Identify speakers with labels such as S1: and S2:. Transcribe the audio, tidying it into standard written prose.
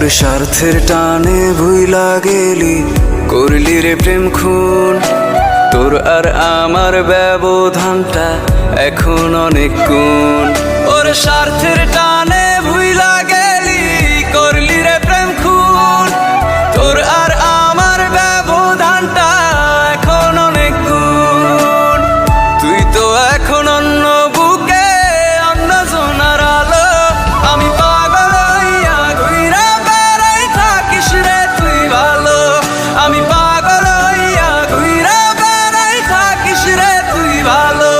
S1: ওর স্বার্থের টানে ভুইলা গেলি, করলি রে প্রেম খুন। তোর আর আমার ব্যবধানটা এখন অনেক গুণ। ওর স্বার্থের টানে